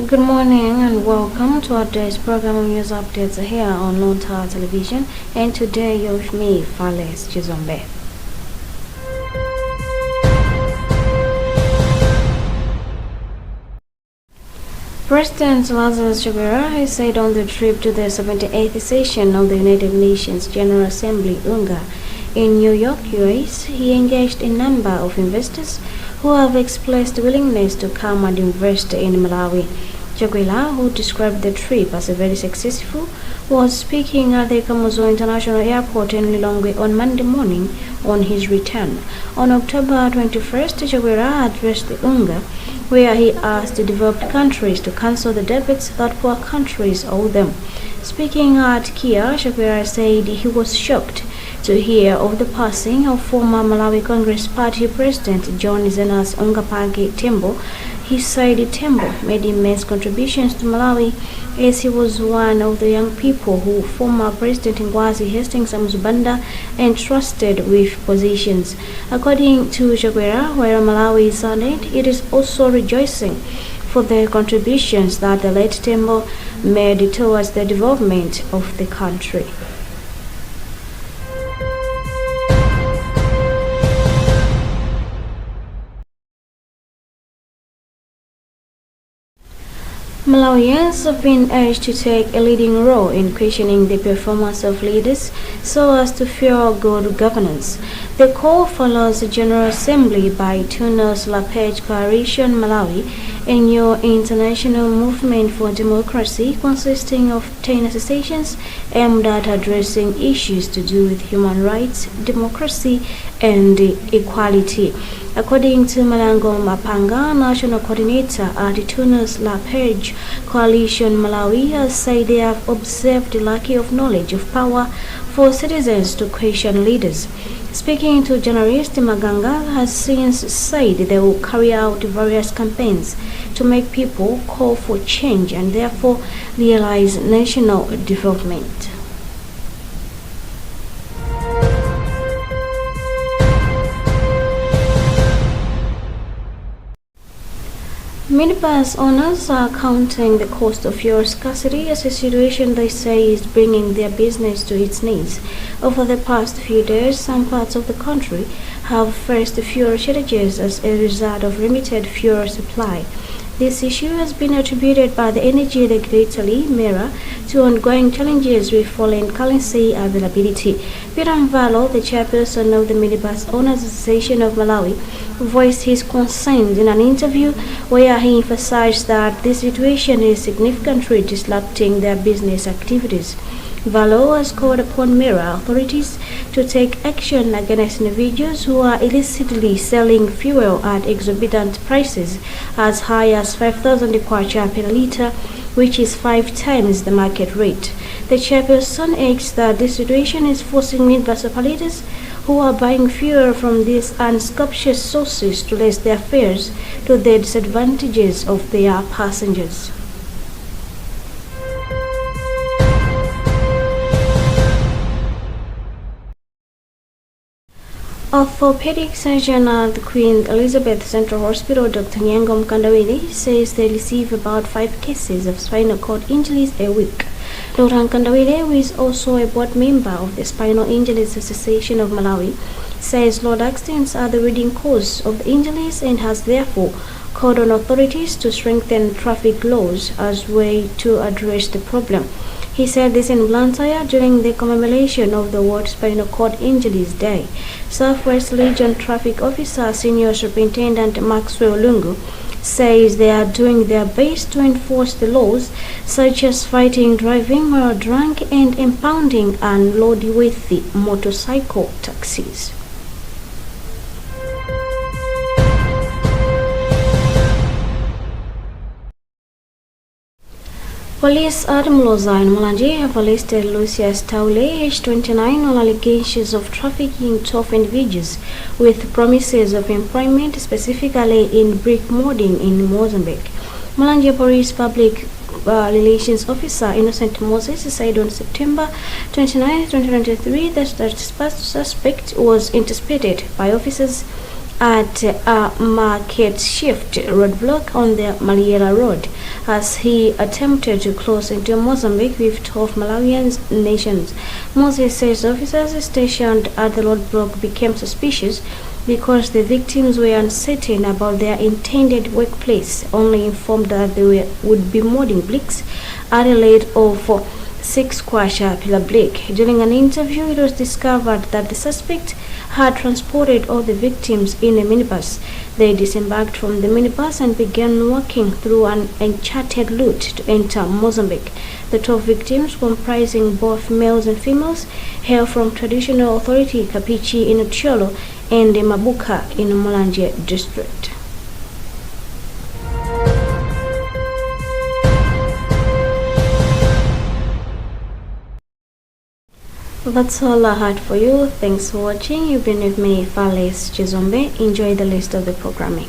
Good morning and welcome to our today's program of news updates here on Luntha television, and today you're with me, Fales Chizombe. President Lazarus Chakwera has said on the trip to the 78th session of the United Nations General Assembly UNGA in New York, US, he engaged a number of investors who have expressed willingness to come and invest in Malawi. Chakwera, who described the trip as a very successful, was speaking at the Kamuzu International Airport in Lilongwe on Monday morning on his return. On October 21st, Chakwera addressed the UNGA, where he asked the developed countries to cancel the debts that poor countries owe them. Speaking at Kia, Chakwera said he was shocked to hear of the passing of former Malawi Congress Party President John Zenas Ungapage Tembo. He said Tembo made immense contributions to Malawi as he was one of the young people who former President Ngwazi Hastings Amuzubanda entrusted with positions. According to Chakwera, where Malawi is honored, it is also rejoicing for the contributions that the late Tembo made towards the development of the country. Malawians have been urged to take a leading role in questioning the performance of leaders so as to fuel good governance. The call follows the General Assembly by Tunos La Page Coalition Malawi, a new international movement for democracy consisting of 10 associations aimed at addressing issues to do with human rights, democracy, and equality. According to Malango Mapanga, national coordinator at the Tunos La Page Coalition Malawi, has said they have observed the lack of knowledge of power for citizens to question leaders. Speaking to journalist, Maganga has since said they will carry out various campaigns to make people call for change and therefore realize national development. Minibus owners are counting the cost of fuel scarcity as a situation they say is bringing their business to its knees. Over the past few days, some parts of the country have faced fuel shortages as a result of limited fuel supply. This issue has been attributed by the energy regulatory MERA to ongoing challenges with foreign currency availability. Peter Mvalo, the chairperson of the Minibus Owners Association of Malawi, voiced his concerns in an interview where he emphasized that this situation is significantly disrupting their business activities. Valo has called upon MERA authorities to take action against individuals who are illicitly selling fuel at exorbitant prices as high as 5,000 kwacha per liter, which is 5 times the market rate. The chairperson adds that this situation is forcing municipalities who are buying fuel from these unscrupulous sources to raise their fares to the disadvantages of their passengers. Orthopedic surgeon at Queen Elizabeth Central Hospital, Dr. Nyangom Kandawile, says they receive about 5 cases of spinal cord injuries a week. Dr. Kandawile, who is also a board member of the Spinal Injuries Association of Malawi, says road accidents are the leading cause of the injuries and has therefore called on authorities to strengthen traffic laws as a way to address the problem. He said this in Luntha during the commemoration of the World Spinal Cord Injuries Day. Southwest Region Traffic Officer Senior Superintendent Maxwell Lungu says they are doing their best to enforce the laws, such as fighting driving while drunk and impounding unroadworthy motorcycle taxis. Police at Mloza and Mulanje have arrested Lucius Taule, aged 29, on allegations of trafficking 12 individuals with promises of employment, specifically in brick molding in Mozambique. Mulanje Police Public Relations Officer Innocent Moses said on September 29, 2023 that the suspect was intercepted by officers at a market shift roadblock on the Maliela Road as he attempted to cross into Mozambique with 12 Malawian nations. Moses says officers stationed at the roadblock became suspicious because the victims were uncertain about their intended workplace, only informed that they would be modding bricks at a rate of 6 kwacha per brick. During an interview, it was discovered that the suspect had transported all the victims in a minibus. They disembarked from the minibus and began walking through an uncharted route to enter Mozambique. The 12 victims, comprising both males and females, hail from traditional authority Kapichi in Utiolo and Mabuka in Mulanje district. That's all I had for you. Thanks for watching. You've been with me, Fales Chizombe. Enjoy the rest of the programming.